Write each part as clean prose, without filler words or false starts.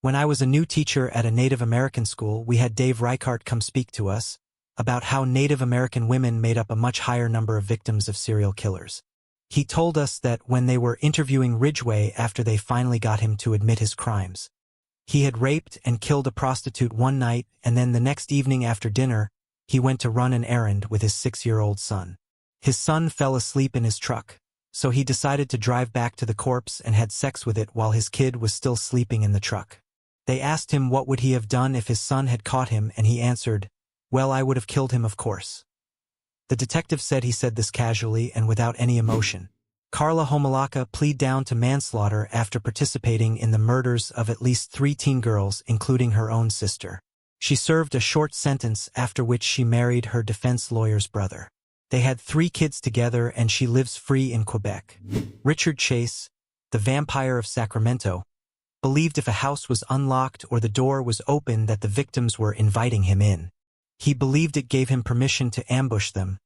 When I was a new teacher at a Native American school, we had Dave Reichart come speak to us about how Native American women made up a much higher number of victims of serial killers. He told us that when they were interviewing Ridgway after they finally got him to admit his crimes, he had raped and killed a prostitute one night, and then the next evening after dinner, he went to run an errand with his 6-year-old son. His son fell asleep in his truck, so he decided to drive back to the corpse and had sex with it while his kid was still sleeping in the truck. They asked him what would he have done if his son had caught him, and he answered, "Well, I would have killed him, of course." The detective said he said this casually and without any emotion. Carla Homolaka pleaded down to manslaughter after participating in the murders of at least 3 teen girls, including her own sister. She served a short sentence, after which she married her defense lawyer's brother. They had 3 kids together, and she lives free in Quebec. Richard Chase, the vampire of Sacramento, believed if a house was unlocked or the door was open that the victims were inviting him in. He believed it gave him permission to ambush them,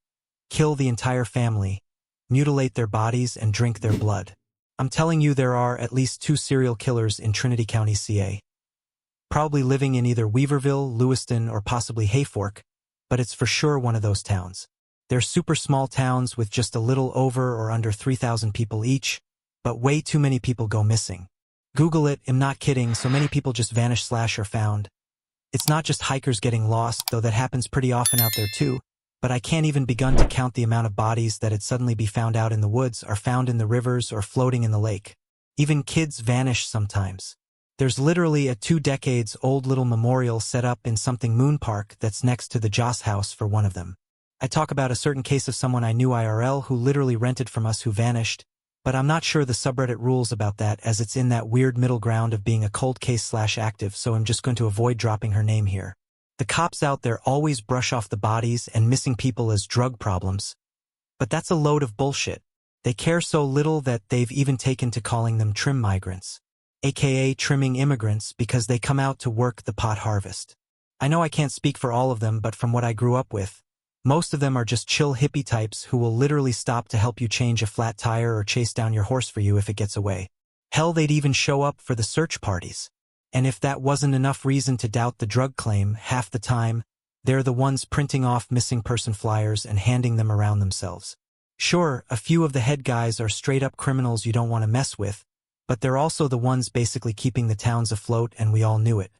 kill the entire family, mutilate their bodies, and drink their blood. I'm telling you, there are at least 2 serial killers in Trinity County, CA. Probably living in either Weaverville, Lewiston, or possibly Hayfork, but it's for sure one of those towns. They're super small towns with just a little over or under 3,000 people each, but way too many people go missing. Google it, I'm not kidding, so many people just vanish/are found. It's not just hikers getting lost, though that happens pretty often out there too, but I can't even begin to count the amount of bodies that'd suddenly be found out in the woods, are found in the rivers, or floating in the lake. Even kids vanish sometimes. There's literally a 2-decades-old little memorial set up in something Moon Park that's next to the Joss house for one of them. I talk about a certain case of someone I knew IRL who literally rented from us who vanished, but I'm not sure the subreddit rules about that, as it's in that weird middle ground of being a cold case/active, so I'm just going to avoid dropping her name here. The cops out there always brush off the bodies and missing people as drug problems, but that's a load of bullshit. They care so little that they've even taken to calling them trim migrants, aka trimming immigrants, because they come out to work the pot harvest. I know I can't speak for all of them, but from what I grew up with, most of them are just chill hippie types who will literally stop to help you change a flat tire or chase down your horse for you if it gets away. Hell, they'd even show up for the search parties. And if that wasn't enough reason to doubt the drug claim, half the time, they're the ones printing off missing person flyers and handing them around themselves. Sure, a few of the head guys are straight-up criminals you don't want to mess with, but they're also the ones basically keeping the towns afloat, and we all knew it.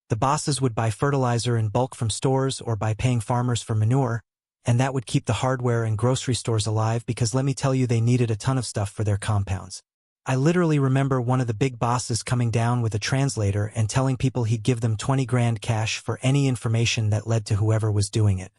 The bosses would buy fertilizer in bulk from stores or by paying farmers for manure, and that would keep the hardware and grocery stores alive, because let me tell you, they needed a ton of stuff for their compounds. I literally remember one of the big bosses coming down with a translator and telling people he'd give them 20 grand cash for any information that led to whoever was doing it.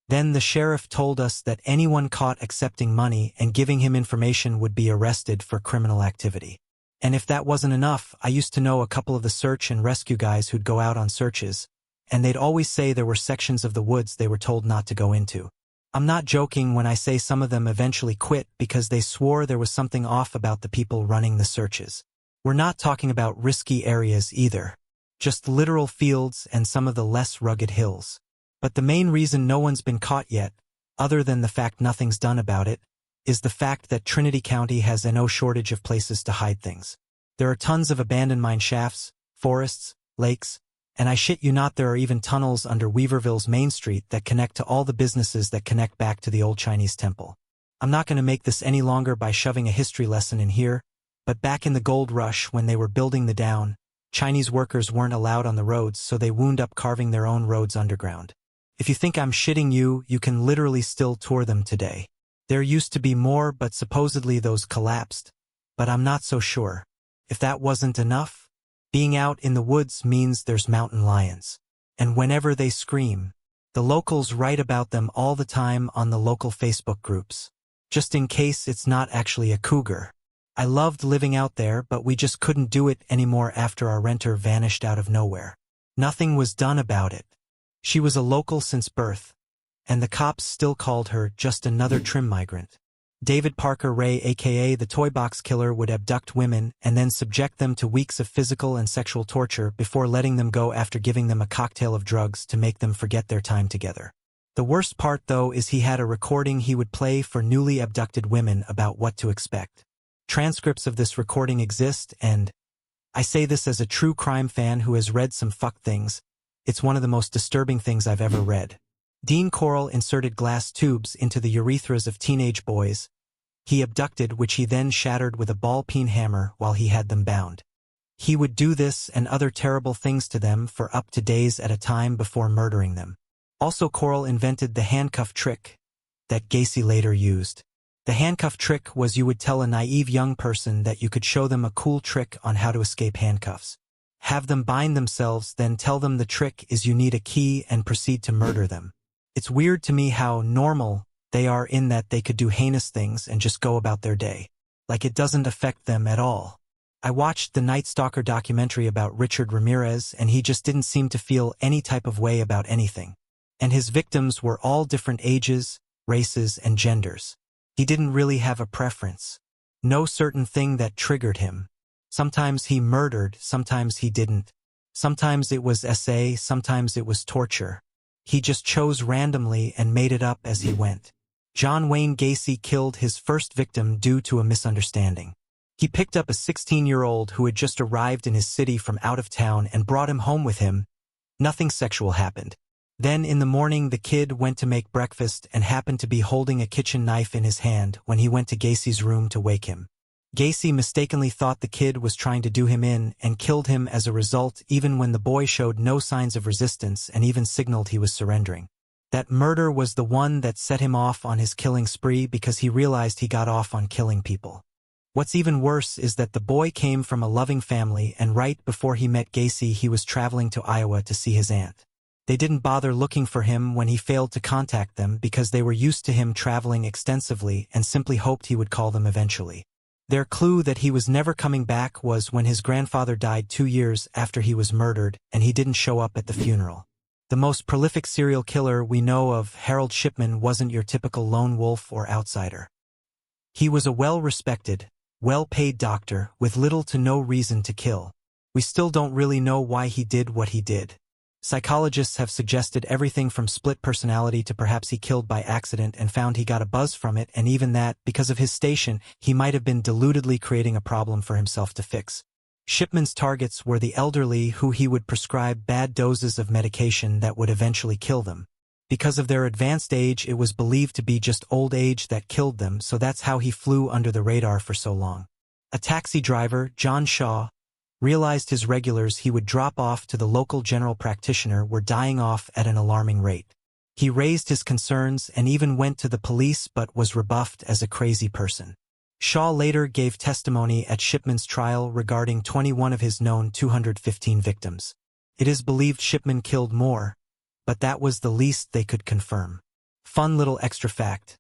Then the sheriff told us that anyone caught accepting money and giving him information would be arrested for criminal activity. And if that wasn't enough, I used to know a couple of the search and rescue guys who'd go out on searches, and they'd always say there were sections of the woods they were told not to go into. I'm not joking when I say some of them eventually quit because they swore there was something off about the people running the searches. We're not talking about risky areas either, just literal fields and some of the less rugged hills. But the main reason no one's been caught yet, other than the fact nothing's done about it, is the fact that Trinity County has no shortage of places to hide things. There are tons of abandoned mine shafts, forests, lakes, and I shit you not, there are even tunnels under Weaverville's Main Street that connect to all the businesses that connect back to the old Chinese temple. I'm not going to make this any longer by shoving a history lesson in here, but back in the gold rush when they were building the down, Chinese workers weren't allowed on the roads, so they wound up carving their own roads underground. If you think I'm shitting you, you can literally still tour them today. There used to be more, but supposedly those collapsed, but I'm not so sure. If that wasn't enough, being out in the woods means there's mountain lions. And whenever they scream, the locals write about them all the time on the local Facebook groups, just in case it's not actually a cougar. I loved living out there, but we just couldn't do it anymore after our renter vanished out of nowhere. Nothing was done about it. She was a local since birth, and the cops still called her just another trim migrant. David Parker Ray, aka the Toy Box Killer, would abduct women and then subject them to weeks of physical and sexual torture before letting them go after giving them a cocktail of drugs to make them forget their time together. The worst part, though, is he had a recording he would play for newly abducted women about what to expect. Transcripts of this recording exist, and I say this as a true crime fan who has read some fucked things. It's one of the most disturbing things I've ever read. Dean Corll inserted glass tubes into the urethras of teenage boys. He abducted, which he then shattered with a ball-peen hammer while he had them bound. He would do this and other terrible things to them for up to days at a time before murdering them. Also, Corll invented the handcuff trick that Gacy later used. The handcuff trick was you would tell a naive young person that you could show them a cool trick on how to escape handcuffs. Have them bind themselves, then tell them the trick is you need a key and proceed to murder them. It's weird to me how normal they are in that they could do heinous things and just go about their day. Like it doesn't affect them at all. I watched the Night Stalker documentary about Richard Ramirez and he just didn't seem to feel any type of way about anything. And his victims were all different ages, races, and genders. He didn't really have a preference. No certain thing that triggered him. Sometimes he murdered, sometimes he didn't. Sometimes it was SA, sometimes it was torture. He just chose randomly and made it up as he went. John Wayne Gacy killed his first victim due to a misunderstanding. He picked up a 16-year-old who had just arrived in his city from out of town and brought him home with him. Nothing sexual happened. Then in the morning the kid went to make breakfast and happened to be holding a kitchen knife in his hand when he went to Gacy's room to wake him. Gacy mistakenly thought the kid was trying to do him in and killed him as a result, even when the boy showed no signs of resistance and even signaled he was surrendering. That murder was the one that set him off on his killing spree because he realized he got off on killing people. What's even worse is that the boy came from a loving family and right before he met Gacy he was traveling to Iowa to see his aunt. They didn't bother looking for him when he failed to contact them because they were used to him traveling extensively and simply hoped he would call them eventually. Their clue that he was never coming back was when his grandfather died 2 years after he was murdered and he didn't show up at the funeral. The most prolific serial killer we know of, Harold Shipman, wasn't your typical lone wolf or outsider. He was a well-respected, well-paid doctor with little to no reason to kill. We still don't really know why he did what he did. Psychologists have suggested everything from split personality to perhaps he killed by accident and found he got a buzz from it, and even that, because of his station, he might have been deludedly creating a problem for himself to fix. Shipman's targets were the elderly who he would prescribe bad doses of medication that would eventually kill them. Because of their advanced age, it was believed to be just old age that killed them, so that's how he flew under the radar for so long. A taxi driver, John Shaw, realized his regulars he would drop off to the local general practitioner were dying off at an alarming rate. He raised his concerns and even went to the police but was rebuffed as a crazy person. Shaw later gave testimony at Shipman's trial regarding 21 of his known 215 victims. It is believed Shipman killed more, but that was the least they could confirm. Fun little extra fact.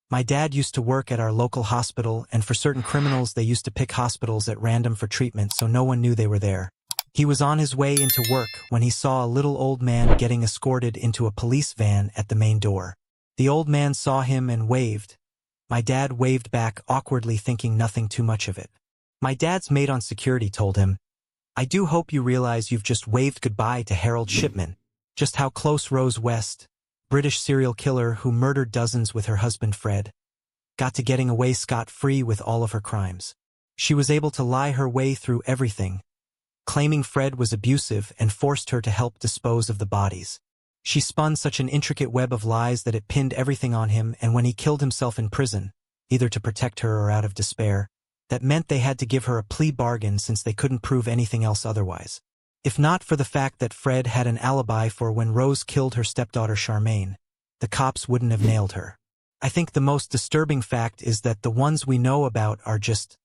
My dad used to work at our local hospital, and for certain criminals they used to pick hospitals at random for treatment so no one knew they were there. He was on his way into work when he saw a little old man getting escorted into a police van at the main door. The old man saw him and waved. My dad waved back awkwardly, thinking nothing too much of it. My dad's mate on security told him, "I do hope you realize you've just waved goodbye to Harold Shipman." Just how close Rose West, British serial killer who murdered dozens with her husband Fred, got to getting away scot-free with all of her crimes. She was able to lie her way through everything, claiming Fred was abusive and forced her to help dispose of the bodies. She spun such an intricate web of lies that it pinned everything on him, and when he killed himself in prison, either to protect her or out of despair, that meant they had to give her a plea bargain since they couldn't prove anything else otherwise. If not for the fact that Fred had an alibi for when Rose killed her stepdaughter Charmaine, the cops wouldn't have nailed her. I think the most disturbing fact is that the ones we know about are just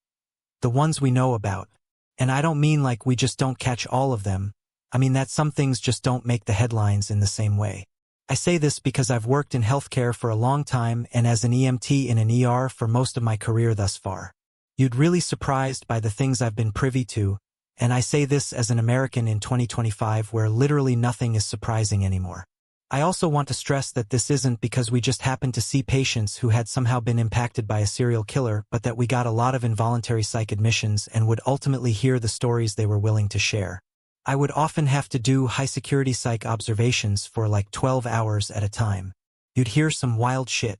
the ones we know about. And I don't mean like we just don't catch all of them. I mean that some things just don't make the headlines in the same way. I say this because I've worked in healthcare for a long time and as an EMT in an ER for most of my career thus far. You'd really surprised by the things I've been privy to, and I say this as an American in 2025 where literally nothing is surprising anymore. I also want to stress that this isn't because we just happened to see patients who had somehow been impacted by a serial killer, but that we got a lot of involuntary psych admissions and would ultimately hear the stories they were willing to share. I would often have to do high-security psych observations for like 12 hours at a time. You'd hear some wild shit.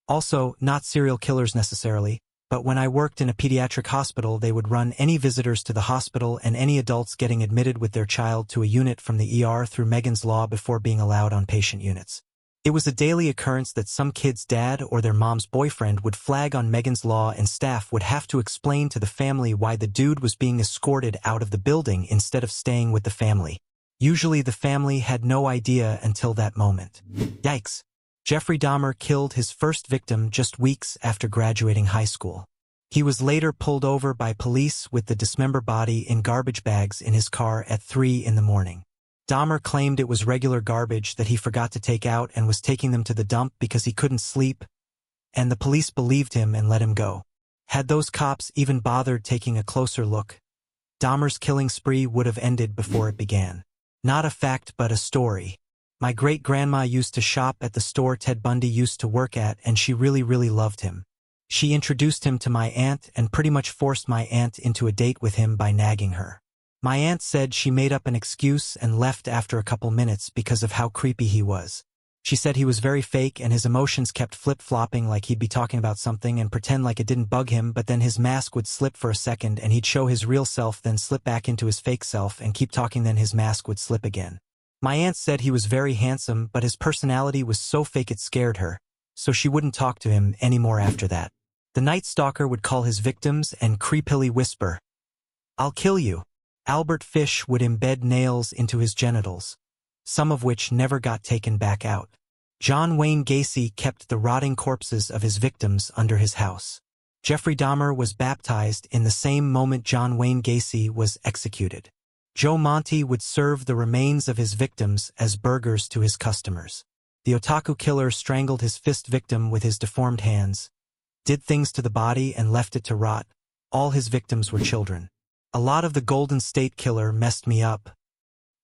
Also, not serial killers necessarily, but when I worked in a pediatric hospital they would run any visitors to the hospital and any adults getting admitted with their child to a unit from the ER through Megan's Law before being allowed on patient units. It was a daily occurrence that some kid's dad or their mom's boyfriend would flag on Megan's Law and staff would have to explain to the family why the dude was being escorted out of the building instead of staying with the family. Usually the family had no idea until that moment. Yikes. Jeffrey Dahmer killed his first victim just weeks after graduating high school. He was later pulled over by police with the dismembered body in garbage bags in his car at 3 in the morning. Dahmer claimed it was regular garbage that he forgot to take out and was taking them to the dump because he couldn't sleep, and the police believed him and let him go. Had those cops even bothered taking a closer look, Dahmer's killing spree would have ended before it began. Not a fact but a story. My great-grandma used to shop at the store Ted Bundy used to work at, and she really loved him. She introduced him to my aunt and pretty much forced my aunt into a date with him by nagging her. My aunt said she made up an excuse and left after a couple minutes because of how creepy he was. She said he was very fake and his emotions kept flip-flopping, like he'd be talking about something and pretend like it didn't bug him, but then his mask would slip for a second and he'd show his real self, then slip back into his fake self and keep talking, then his mask would slip again. My aunt said he was very handsome, but his personality was so fake it scared her, so she wouldn't talk to him anymore after that. The Night Stalker would call his victims and creepily whisper, "I'll kill you." Albert Fish would embed nails into his genitals, some of which never got taken back out. John Wayne Gacy kept the rotting corpses of his victims under his house. Jeffrey Dahmer was baptized in the same moment John Wayne Gacy was executed. Joe Monte would serve the remains of his victims as burgers to his customers. The otaku killer strangled his fist victim with his deformed hands, did things to the body and left it to rot. All his victims were children. A lot of the Golden State Killer messed me up.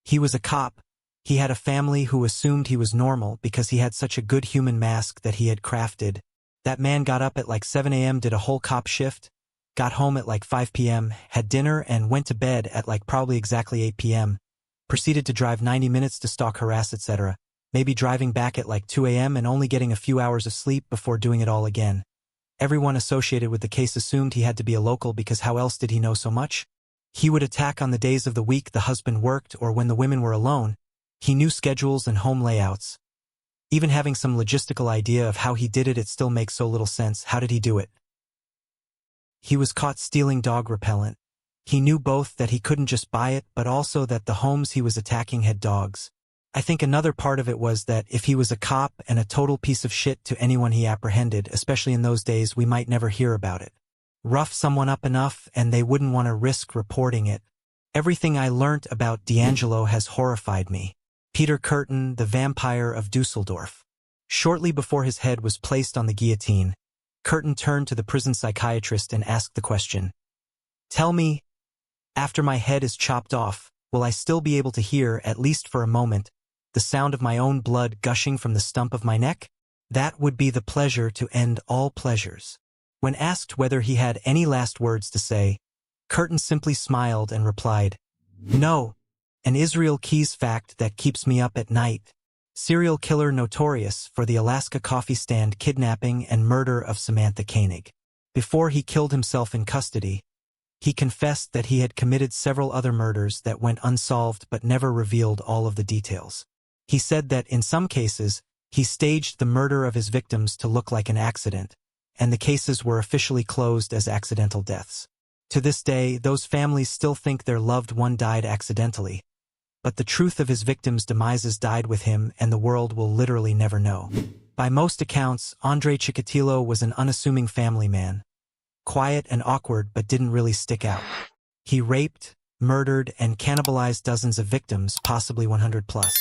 He was a cop. He had a family who assumed he was normal because he had such a good human mask that he had crafted. That man got up at like 7 a.m., did a whole cop shift, got home at like 5 p.m., had dinner and went to bed at like probably exactly 8 p.m., proceeded to drive 90 minutes to stalk, harass, etc., maybe driving back at like 2 a.m. and only getting a few hours of sleep before doing it all again. Everyone associated with the case assumed he had to be a local because how else did he know so much? He would attack on the days of the week the husband worked or when the women were alone. He knew schedules and home layouts. Even having some logistical idea of how he did it, it still makes so little sense. How did he do it? He was caught stealing dog repellent. He knew both that he couldn't just buy it, but also that the homes he was attacking had dogs. I think another part of it was that if he was a cop and a total piece of shit to anyone he apprehended, especially in those days, we might never hear about it. Rough someone up enough and they wouldn't want to risk reporting it. Everything I learnt about D'Angelo has horrified me. Peter Curtin, the vampire of Dusseldorf. Shortly before his head was placed on the guillotine, Curtin turned to the prison psychiatrist and asked the question, "Tell me, after my head is chopped off, will I still be able to hear, at least for a moment, the sound of my own blood gushing from the stump of my neck? That would be the pleasure to end all pleasures." When asked whether he had any last words to say, Curtin simply smiled and replied, "No, an Israel Keys fact that keeps me up at night. Serial killer notorious for the Alaska coffee stand kidnapping and murder of Samantha Koenig. Before he killed himself in custody, he confessed that he had committed several other murders that went unsolved but never revealed all of the details. He said that in some cases, he staged the murder of his victims to look like an accident, and the cases were officially closed as accidental deaths. To this day, those families still think their loved one died accidentally, but the truth of his victims' demises died with him and the world will literally never know. By most accounts, Andre Chikatilo was an unassuming family man, quiet and awkward but didn't really stick out. He raped, murdered, and cannibalized dozens of victims, possibly 100 plus.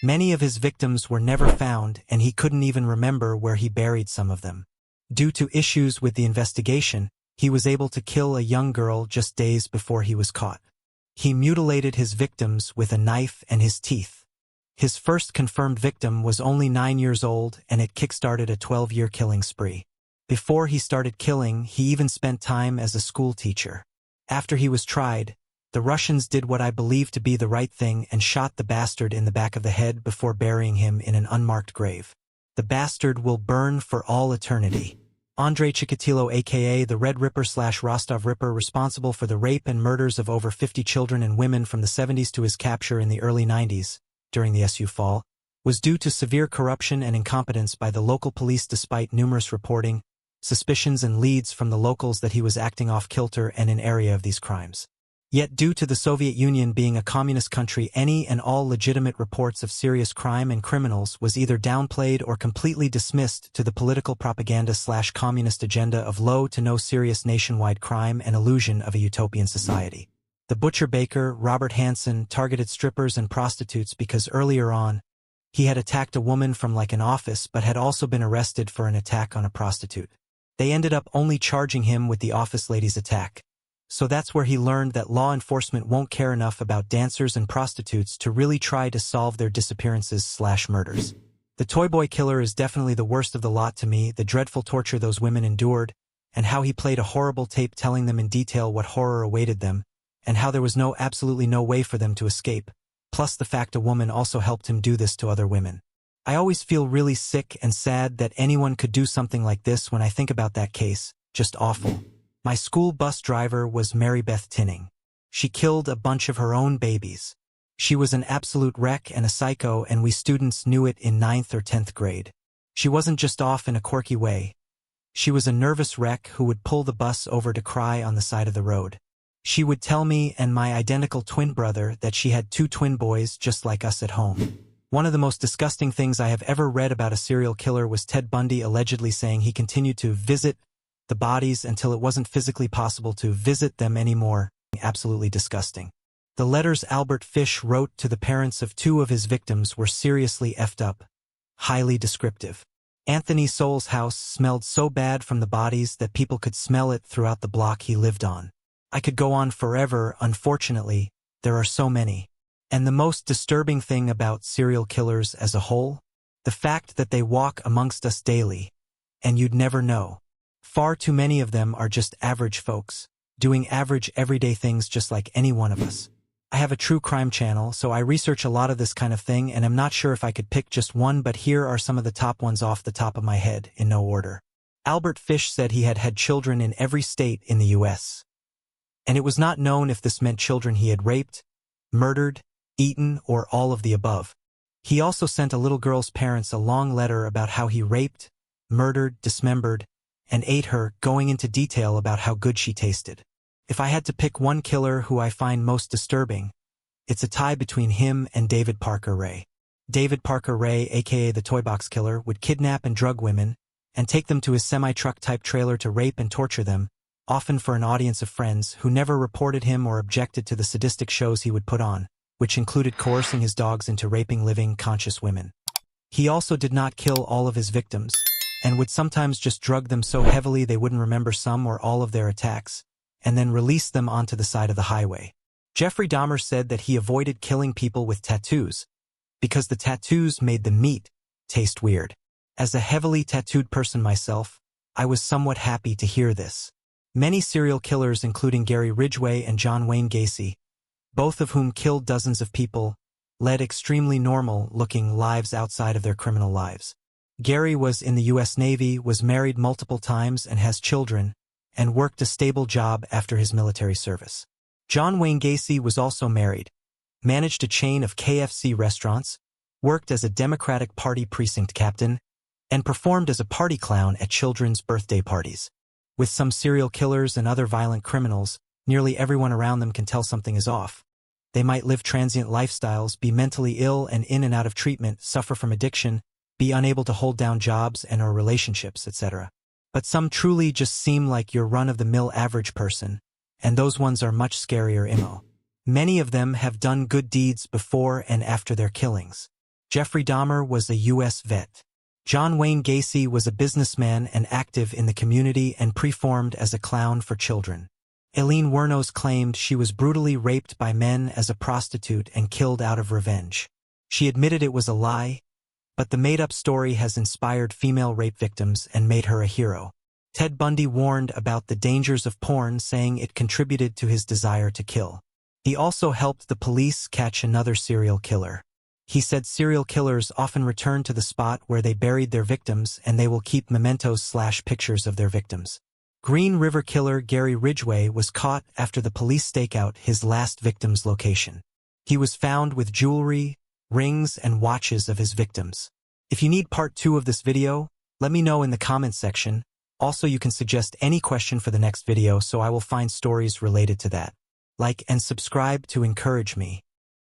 Many of his victims were never found and he couldn't even remember where he buried some of them. Due to issues with the investigation, he was able to kill a young girl just days before he was caught. He mutilated his victims with a knife and his teeth. His first confirmed victim was only 9 years old and it kickstarted a 12-year killing spree. Before he started killing, he even spent time as a school teacher. After he was tried, the Russians did what I believe to be the right thing and shot the bastard in the back of the head before burying him in an unmarked grave. The bastard will burn for all eternity. Andrei Chikatilo aka the Red Ripper/Rostov Ripper, responsible for the rape and murders of over 50 children and women from the 70s to his capture in the early 90s, during the SU fall, was due to severe corruption and incompetence by the local police despite numerous reporting, suspicions and leads from the locals that he was acting off-kilter and in area of these crimes. Yet due to the Soviet Union being a communist country, any and all legitimate reports of serious crime and criminals was either downplayed or completely dismissed to the political propaganda/communist agenda of low to no serious nationwide crime and illusion of a utopian society. The butcher-baker, Robert Hansen, targeted strippers and prostitutes because earlier on, he had attacked a woman from like an office but had also been arrested for an attack on a prostitute. They ended up only charging him with the office lady's attack. So that's where he learned that law enforcement won't care enough about dancers and prostitutes to really try to solve their disappearances/murders. The Toy Boy Killer is definitely the worst of the lot to me, the dreadful torture those women endured, and how he played a horrible tape telling them in detail what horror awaited them, and how there was absolutely no way for them to escape, plus the fact a woman also helped him do this to other women. I always feel really sick and sad that anyone could do something like this when I think about that case, just awful. My school bus driver was Mary Beth Tinning. She killed a bunch of her own babies. She was an absolute wreck and a psycho, and we students knew it in 9th or 10th grade. She wasn't just off in a quirky way. She was a nervous wreck who would pull the bus over to cry on the side of the road. She would tell me and my identical twin brother that she had 2 twin boys just like us at home. One of the most disgusting things I have ever read about a serial killer was Ted Bundy allegedly saying he continued to visit the bodies until it wasn't physically possible to visit them anymore. Absolutely disgusting. The letters Albert Fish wrote to the parents of 2 of his victims were seriously effed up. Highly descriptive. Anthony Soul's house smelled so bad from the bodies that people could smell it throughout the block he lived on. I could go on forever. Unfortunately, there are so many. And the most disturbing thing about serial killers as a whole? The fact that they walk amongst us daily. And you'd never know. Far too many of them are just average folks, doing average everyday things just like any one of us. I have a true crime channel, so I research a lot of this kind of thing, and I'm not sure if I could pick just one, but here are some of the top ones off the top of my head, in no order. Albert Fish said he had children in every state in the U.S. And it was not known if this meant children he had raped, murdered, eaten, or all of the above. He also sent a little girl's parents a long letter about how he raped, murdered, dismembered, and ate her, going into detail about how good she tasted. If I had to pick one killer who I find most disturbing, it's a tie between him and David Parker Ray. David Parker Ray, aka the Toy Box Killer, would kidnap and drug women, and take them to his semi-truck-type trailer to rape and torture them, often for an audience of friends who never reported him or objected to the sadistic shows he would put on, which included coercing his dogs into raping living, conscious women. He also did not kill all of his victims, and would sometimes just drug them so heavily they wouldn't remember some or all of their attacks, and then release them onto the side of the highway. Jeffrey Dahmer said that he avoided killing people with tattoos, because the tattoos made the meat taste weird. As a heavily tattooed person myself, I was somewhat happy to hear this. Many serial killers, including Gary Ridgway and John Wayne Gacy, both of whom killed dozens of people, led extremely normal-looking lives outside of their criminal lives. Gary was in the U.S. Navy, was married multiple times and has children, and worked a stable job after his military service. John Wayne Gacy was also married, managed a chain of KFC restaurants, worked as a Democratic Party precinct captain, and performed as a party clown at children's birthday parties. With some serial killers and other violent criminals, nearly everyone around them can tell something is off. They might live transient lifestyles, be mentally ill and in and out of treatment, suffer from addiction, be unable to hold down jobs and or relationships, etc. But some truly just seem like your run-of-the-mill average person, and those ones are much scarier immo. Many of them have done good deeds before and after their killings. Jeffrey Dahmer was a U.S. vet. John Wayne Gacy was a businessman and active in the community and preformed as a clown for children. Aileen Wuornos claimed she was brutally raped by men as a prostitute and killed out of revenge. She admitted it was a lie, but the made-up story has inspired female rape victims and made her a hero. Ted Bundy warned about the dangers of porn, saying it contributed to his desire to kill. He also helped the police catch another serial killer. He said serial killers often return to the spot where they buried their victims and they will keep mementos/pictures of their victims. Green River killer Gary Ridgway was caught after the police stake out his last victim's location. He was found with jewelry, rings, and watches of his victims. If you need part 2 of this video, let me know in the comments section. Also, you can suggest any question for the next video so I will find stories related to that. Like and subscribe to encourage me.